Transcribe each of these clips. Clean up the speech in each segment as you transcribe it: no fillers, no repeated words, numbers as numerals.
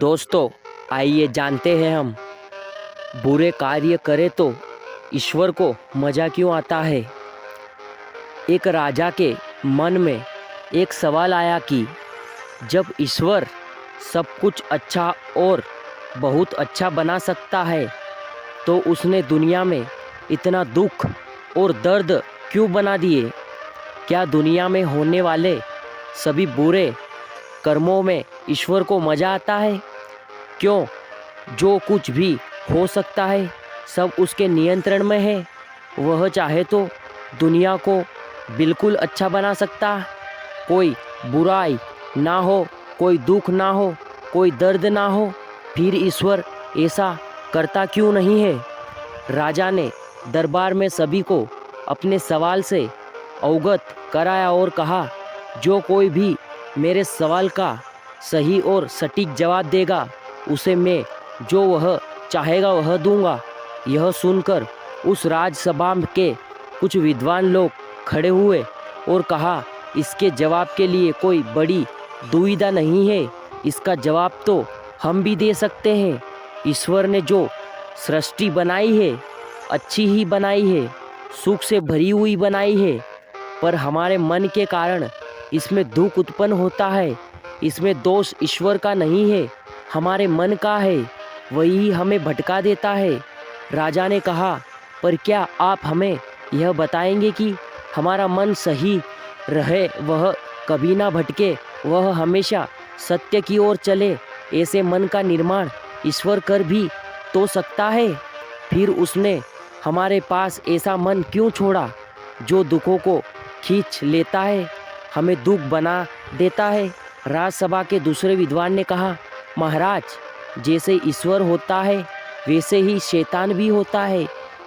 दोस्तों, आइए जानते हैं हम बुरे कार्य करें तो ईश्वर को मज़ा क्यों आता है। एक राजा के मन में एक सवाल आया कि जब ईश्वर सब कुछ अच्छा और बहुत अच्छा बना सकता है तो उसने दुनिया में इतना दुख और दर्द क्यों बना दिए। क्या दुनिया में होने वाले सभी बुरे कर्मों में ईश्वर को मज़ा आता है? क्यों जो कुछ भी हो सकता है सब उसके नियंत्रण में है। वह चाहे तो दुनिया को बिल्कुल अच्छा बना सकता, कोई बुराई ना हो, कोई दुख ना हो, कोई दर्द ना हो। फिर ईश्वर ऐसा करता क्यों नहीं है? राजा ने दरबार में सभी को अपने सवाल से अवगत कराया और कहा, जो कोई भी मेरे सवाल का सही और सटीक जवाब देगा उसे मैं जो वह चाहेगा वह दूंगा। यह सुनकर उस राजसभा के कुछ विद्वान लोग खड़े हुए और कहा, इसके जवाब के लिए कोई बड़ी दुविधा नहीं है, इसका जवाब तो हम भी दे सकते हैं। ईश्वर ने जो सृष्टि बनाई है अच्छी ही बनाई है, सुख से भरी हुई बनाई है, पर हमारे मन के कारण इसमें दुख उत्पन्न होता है। इसमें दोष ईश्वर का नहीं है, हमारे मन का है, वही हमें भटका देता है। राजा ने कहा, पर क्या आप हमें यह बताएंगे कि हमारा मन सही रहे, वह कभी ना भटके, वह हमेशा सत्य की ओर चले। ऐसे मन का निर्माण ईश्वर कर भी तो सकता है। फिर उसने हमारे पास ऐसा मन क्यों छोड़ा जो दुखों को खींच लेता है, हमें दुख बना देता है। राजसभा के दूसरे विद्वान ने कहा, महाराज, जैसे ईश्वर होता है वैसे ही शैतान भी होता है।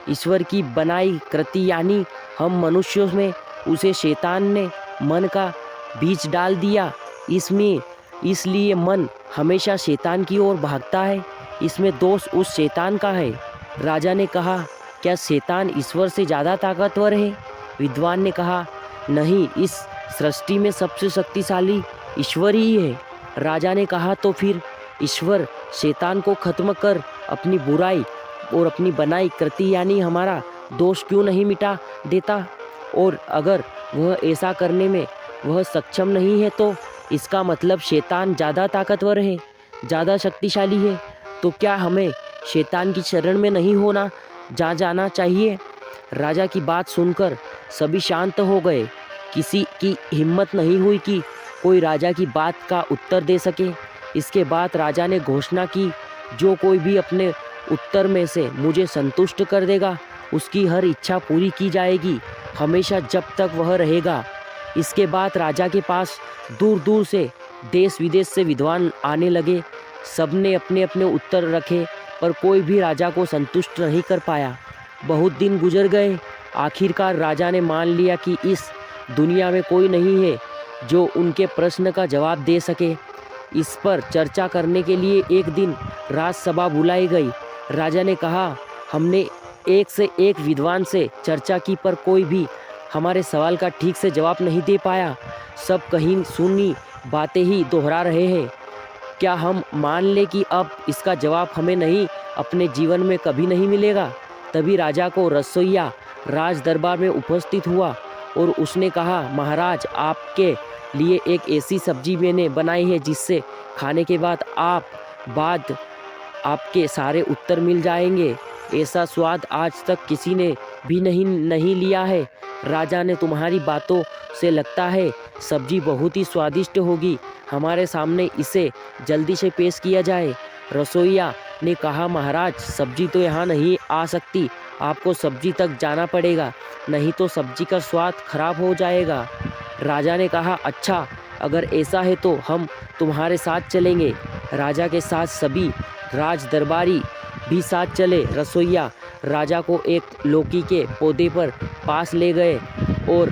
ईश्वर की बनाई कृति यानी हम मनुष्यों में उसे शैतान ने मन का बीज डाल दिया। इसलिए मन हमेशा शैतान की ओर भागता है। इसमें दोष उस शैतान का है। राजा ने कहा, क्या शैतान ईश्वर से ज़्यादा ताकतवर है? विद्वान ने कहा, नहीं, इस सृष्टि में सबसे शक्तिशाली ईश्वर ही है। राजा ने कहा, तो फिर ईश्वर शैतान को खत्म कर अपनी बुराई और अपनी बनाई कृति यानी हमारा दोष क्यों नहीं मिटा देता? और अगर वह ऐसा करने में वह सक्षम नहीं है तो इसका मतलब शैतान ज़्यादा ताकतवर है, ज़्यादा शक्तिशाली है। तो क्या हमें शैतान की शरण में नहीं होना जाना चाहिए? राजा की बात सुनकर सभी शांत हो गए। किसी की हिम्मत नहीं हुई कि कोई राजा की बात का उत्तर दे सके। इसके बाद राजा ने घोषणा की, जो कोई भी अपने उत्तर में से मुझे संतुष्ट कर देगा उसकी हर इच्छा पूरी की जाएगी, हमेशा जब तक वह रहेगा। इसके बाद राजा के पास दूर दूर से देश विदेश से विद्वान आने लगे। सबने अपने अपने उत्तर रखे पर कोई भी राजा को संतुष्ट नहीं कर पाया। बहुत दिन गुजर गए। आखिरकार राजा ने मान लिया कि इस दुनिया में कोई नहीं है जो उनके प्रश्न का जवाब दे सके। इस पर चर्चा करने के लिए एक दिन राजसभा बुलाई गई। राजा ने कहा, हमने एक से एक विद्वान से चर्चा की पर कोई भी हमारे सवाल का ठीक से जवाब नहीं दे पाया। सब कहीं सुनी बातें ही दोहरा रहे हैं। क्या हम मान लें कि अब इसका जवाब हमें नहीं, अपने जीवन में कभी नहीं मिलेगा? तभी राजा को रसोइया राज दरबार में उपस्थित हुआ और उसने कहा, महाराज, आपके लिए एक ऐसी सब्जी मैंने बनाई है जिससे खाने के बाद आपके सारे उत्तर मिल जाएंगे। ऐसा स्वाद आज तक किसी ने भी नहीं लिया है। राजा ने, तुम्हारी बातों से लगता है सब्जी बहुत ही स्वादिष्ट होगी, हमारे सामने इसे जल्दी से पेश किया जाए। रसोइया ने कहा, महाराज, सब्जी तो यहाँ नहीं आ सकती, आपको सब्जी तक जाना पड़ेगा, नहीं तो सब्जी का स्वाद खराब हो जाएगा। राजा ने कहा, अच्छा, अगर ऐसा है तो हम तुम्हारे साथ चलेंगे। राजा के साथ सभी राज दरबारी भी साथ चले। रसोइया राजा को एक लौकी के पौधे पर पास ले गए और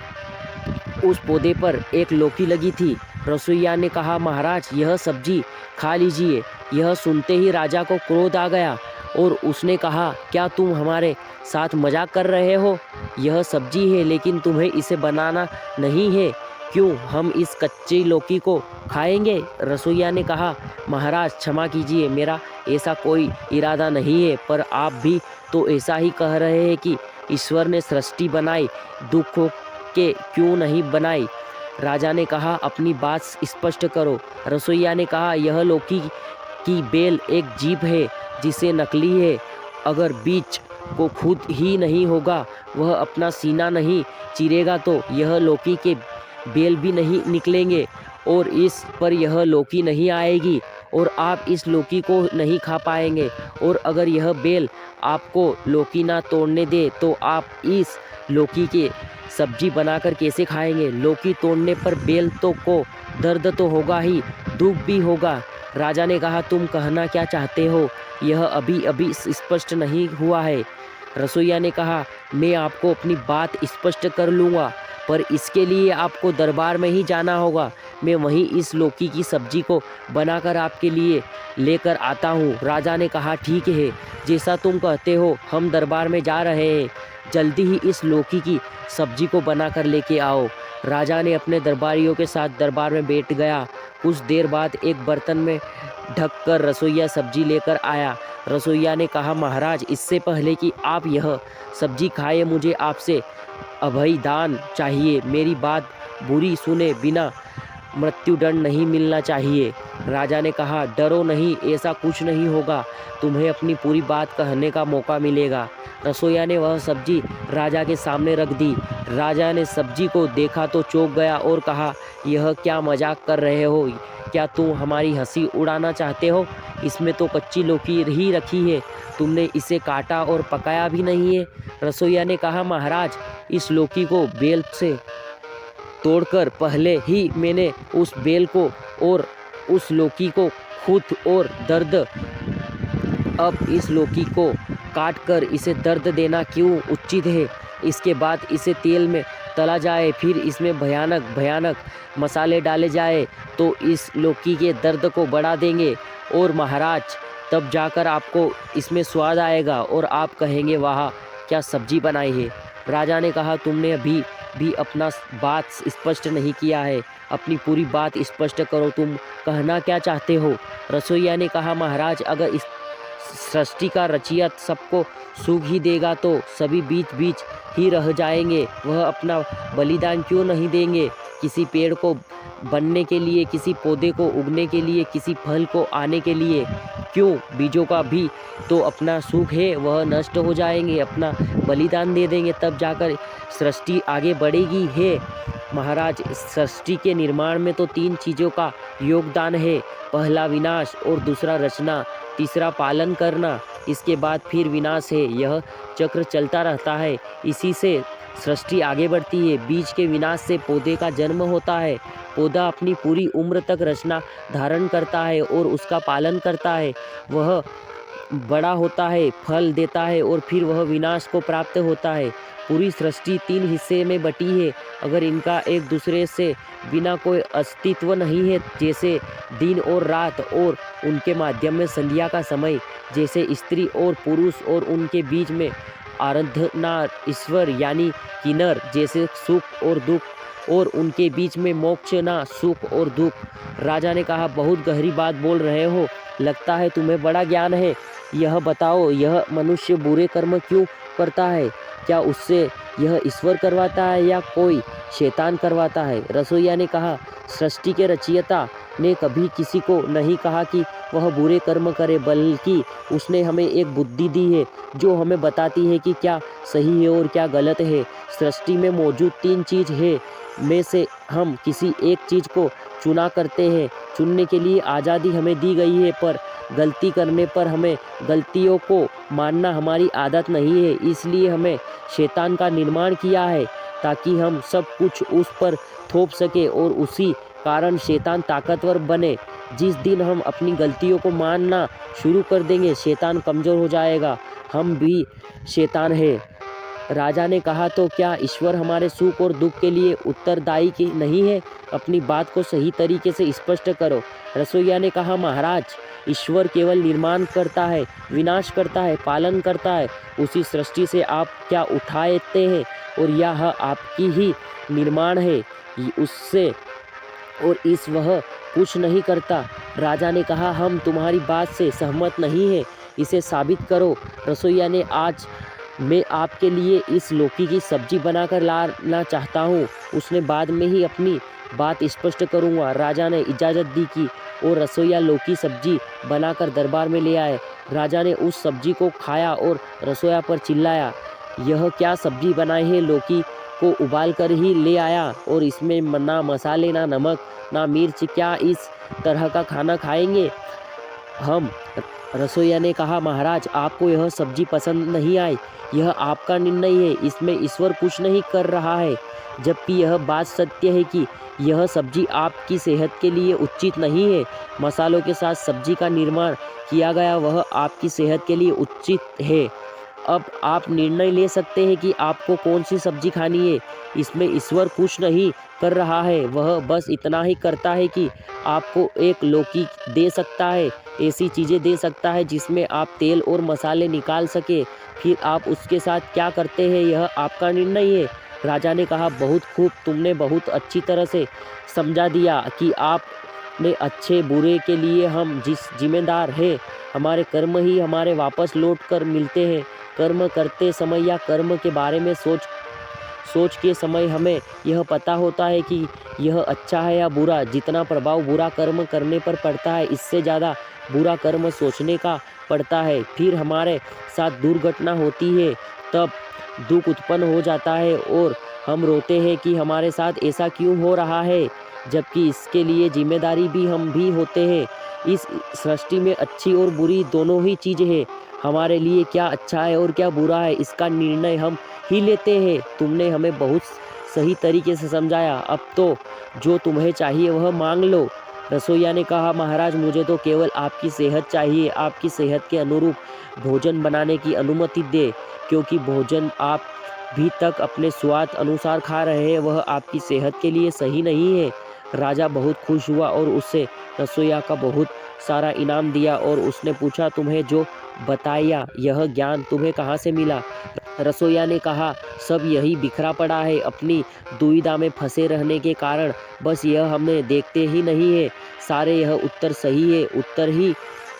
उस पौधे पर एक लौकी लगी थी। रसोइया ने कहा, महाराज, यह सब्जी खा लीजिए। यह सुनते ही राजा को क्रोध आ गया और उसने कहा, क्या तुम हमारे साथ मजाक कर रहे हो? यह सब्जी है लेकिन तुम्हें इसे बनाना नहीं है, क्यों हम इस कच्ची लौकी को खाएंगे? रसोइया ने कहा, महाराज क्षमा कीजिए, मेरा ऐसा कोई इरादा नहीं है, पर आप भी तो ऐसा ही कह रहे हैं कि ईश्वर ने सृष्टि बनाई, दुखों के क्यों नहीं बनाई? राजा ने कहा, अपनी बात स्पष्ट करो। रसोइया ने कहा, यह लौकी की बेल एक जीभ है जिसे नकली है। अगर बीज को खुद ही नहीं होगा, वह अपना सीना नहीं चीरेगा तो यह लौकी के बेल भी नहीं निकलेंगे और इस पर यह लौकी नहीं आएगी और आप इस लौकी को नहीं खा पाएंगे। और अगर यह बेल आपको लौकी ना तोड़ने दे तो आप इस लौकी की सब्जी बनाकर कैसे खाएंगे? लौकी तोड़ने पर बेल तो को दर्द तो होगा ही, दुख भी होगा। राजा ने कहा, तुम कहना क्या चाहते हो? यह अभी अभी स्पष्ट नहीं हुआ है। रसोइया ने कहा, मैं आपको अपनी बात स्पष्ट कर लूँगा, पर इसके लिए आपको दरबार में ही जाना होगा। मैं वहीं इस लौकी की सब्जी को बनाकर आपके लिए लेकर आता हूँ। राजा ने कहा, ठीक है, जैसा तुम कहते हो, हम दरबार में जा रहे हैं। जल्दी ही इस लौकी की सब्जी को बनाकर लेके आओ। राजा ने अपने दरबारियों के साथ दरबार में बैठ गया। कुछ देर बाद एक बर्तन में ढककर रसोइया सब्जी लेकर आया। रसोइया ने कहा, महाराज, इससे पहले कि आप यह सब्जी खाए, मुझे आपसे अभयदान चाहिए। मेरी बात बुरी सुने बिना मृत्युदंड नहीं मिलना चाहिए। राजा ने कहा, डरो नहीं, ऐसा कुछ नहीं होगा, तुम्हें अपनी पूरी बात कहने का मौका मिलेगा। रसोइया ने वह सब्जी राजा के सामने रख दी। राजा ने सब्जी को देखा तो चौंक गया और कहा, यह क्या मजाक कर रहे हो? क्या तुम हमारी हंसी उड़ाना चाहते हो? इसमें तो कच्ची लौकी ही रखी है, तुमने इसे काटा और पकाया भी नहीं है। रसोइया ने कहा, महाराज, इस लौकी को बेल से तोड़कर पहले ही मैंने उस बेल को और उस लौकी को खुद और दर्द, अब इस लौकी को काट कर इसे दर्द देना क्यों उचित है? इसके बाद इसे तेल में तला जाए, फिर इसमें भयानक भयानक मसाले डाले जाए तो इस लौकी के दर्द को बढ़ा देंगे और महाराज, तब जाकर आपको इसमें स्वाद आएगा और आप कहेंगे, वाह क्या सब्जी बनाई है। राजा ने कहा, तुमने अभी भी अपना बात स्पष्ट नहीं किया है, अपनी पूरी बात स्पष्ट करो, तुम कहना क्या चाहते हो? रसोइया ने कहा, महाराज, अगर इस सृष्टि का रचयिता सबको सुख ही देगा तो सभी बीच बीच ही रह जाएंगे। वह अपना बलिदान क्यों नहीं देंगे? किसी पेड़ को बनने के लिए, किसी पौधे को उगने के लिए, किसी फल को आने के लिए। क्यों? बीजों का भी तो अपना सुख है, वह नष्ट हो जाएंगे, अपना बलिदान दे देंगे, तब जाकर सृष्टि आगे बढ़ेगी। है महाराज, सृष्टि के निर्माण में तो 3 चीज़ों का योगदान है, पहला विनाश और दूसरा रचना, तीसरा पालन करना, इसके बाद फिर विनाश है। यह चक्र चलता रहता है, इसी से सृष्टि आगे बढ़ती है। बीज के विनाश से पौधे का जन्म होता है, पौधा अपनी पूरी उम्र तक रचना धारण करता है और उसका पालन करता है, वह बड़ा होता है, फल देता है और फिर वह विनाश को प्राप्त होता है। पूरी सृष्टि 3 हिस्से में बटी है, अगर इनका एक दूसरे से बिना कोई अस्तित्व नहीं है, जैसे दिन और रात, और उनके माध्यम में संध्या का समय, जैसे स्त्री और पुरुष, और उनके बीच में आराधना ईश्वर यानी किन्नर, जैसे सुख और दुख, और उनके बीच में मोक्ष ना सुख और दुख। राजा ने कहा, बहुत गहरी बात बोल रहे हो, लगता है तुम्हें बड़ा ज्ञान है। यह बताओ, यह मनुष्य बुरे कर्म क्यों करता है? क्या उससे यह ईश्वर करवाता है या कोई शैतान करवाता है? रसोइया ने कहा, सृष्टि के रचयिता ने कभी किसी को नहीं कहा कि वह बुरे कर्म करे, बल्कि उसने हमें एक बुद्धि दी है जो हमें बताती है कि क्या सही है और क्या गलत है। सृष्टि में मौजूद 3 चीज़ है में से हम किसी एक चीज़ को चुना करते हैं। चुनने के लिए आज़ादी हमें दी गई है, पर गलती करने पर हमें गलतियों को मानना हमारी आदत नहीं है। इसलिए हमें शैतान का निर्माण किया है ताकि हम सब कुछ उस पर थोप सके और उसी कारण शैतान ताकतवर बने। जिस दिन हम अपनी गलतियों को मानना शुरू कर देंगे, शैतान कमज़ोर हो जाएगा। हम भी शैतान है। राजा ने कहा, तो क्या ईश्वर हमारे सुख और दुख के लिए उत्तरदायी नहीं है? अपनी बात को सही तरीके से स्पष्ट करो। रसोइया ने कहा, महाराज, ईश्वर केवल निर्माण करता है, विनाश करता है, पालन करता है। उसी सृष्टि से आप क्या उठाते हैं और यह आपकी ही निर्माण है, उससे और इस वह कुछ नहीं करता। राजा ने कहा, हम तुम्हारी बात से सहमत नहीं है, इसे साबित करो। रसोइया ने, आज मैं आपके लिए इस लौकी की सब्जी बनाकर लाना चाहता हूँ। उसने बाद में ही अपनी बात स्पष्ट करूँगा। राजा ने इजाज़त दी कि और रसोइया लौकी सब्जी बनाकर दरबार में ले आए। राजा ने उस सब्जी को खाया और रसोइया पर चिल्लाया, यह क्या सब्जी बनाई है? लौकी को उबाल कर ही ले आया और इसमें ना मसाले, ना नमक, ना मिर्च, क्या इस तरह का खाना खाएंगे हम? रसोइया ने कहा, महाराज, आपको यह सब्जी पसंद नहीं आई, यह आपका निर्णय है, इसमें ईश्वर कुछ नहीं कर रहा है। जबकि यह बात सत्य है कि यह सब्जी आपकी सेहत के लिए उचित नहीं है। मसालों के साथ सब्जी का निर्माण किया गया वह आपकी सेहत के लिए उचित है। अब आप निर्णय ले सकते हैं कि आपको कौन सी सब्जी खानी है। इसमें ईश्वर कुछ नहीं कर रहा है, वह बस इतना ही करता है कि आपको एक लौकी दे सकता है, ऐसी चीज़ें दे सकता है जिसमें आप तेल और मसाले निकाल सके। फिर आप उसके साथ क्या करते हैं यह आपका निर्णय है। राजा ने कहा, बहुत खूब, तुमने बहुत अच्छी तरह से समझा दिया कि आपने अच्छे बुरे के लिए हम जिम्मेदार हैं। हमारे कर्म ही हमारे वापस लौट कर मिलते हैं। कर्म करते समय या कर्म के बारे में सोच के समय हमें यह पता होता है कि यह अच्छा है या बुरा। जितना प्रभाव बुरा कर्म करने पर पड़ता है, इससे ज़्यादा बुरा कर्म सोचने का पड़ता है। फिर हमारे साथ दुर्घटना होती है, तब दुख उत्पन्न हो जाता है और हम रोते हैं कि हमारे साथ ऐसा क्यों हो रहा है, जबकि इसके लिए जिम्मेदारी भी हम भी होते हैं। इस सृष्टि में अच्छी और बुरी दोनों ही चीज़ें हैं। हमारे लिए क्या अच्छा है और क्या बुरा है, इसका निर्णय हम ही लेते हैं। तुमने हमें बहुत सही तरीके से समझाया, अब तो जो तुम्हें चाहिए वह मांग लो। रसोइया ने कहा, महाराज, मुझे तो केवल आपकी सेहत चाहिए। आपकी सेहत के अनुरूप भोजन बनाने की अनुमति दे, क्योंकि भोजन आप भी तक अपने स्वाद अनुसार खा रहे हैं, वह आपकी सेहत के लिए सही नहीं है। राजा बहुत खुश हुआ और उससे रसोइया का बहुत सारा इनाम दिया और उसने पूछा, तुम्हें जो बताया यह ज्ञान तुम्हें कहाँ से मिला? रसोइया ने कहा, सब यही बिखरा पड़ा है, अपनी दुविधा में फंसे रहने के कारण। बस यह हमें देखते ही नहीं है। सारे यह उत्तर सही है, उत्तर ही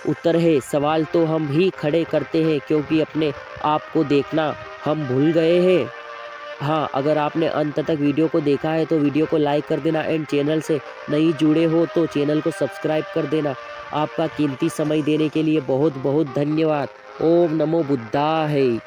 उत्तर है। सवाल तो हम ही खड़े करते हैं, क्योंकि अपने आप को देखना हम भूल गए हैं। हाँ, अगर आपने अंत तक वीडियो को देखा है तो वीडियो को लाइक कर देना एंड चैनल से नहीं जुड़े हो तो चैनल को सब्सक्राइब कर देना। आपका कीमती समय देने के लिए बहुत बहुत धन्यवाद। ओम नमो बुद्धाय।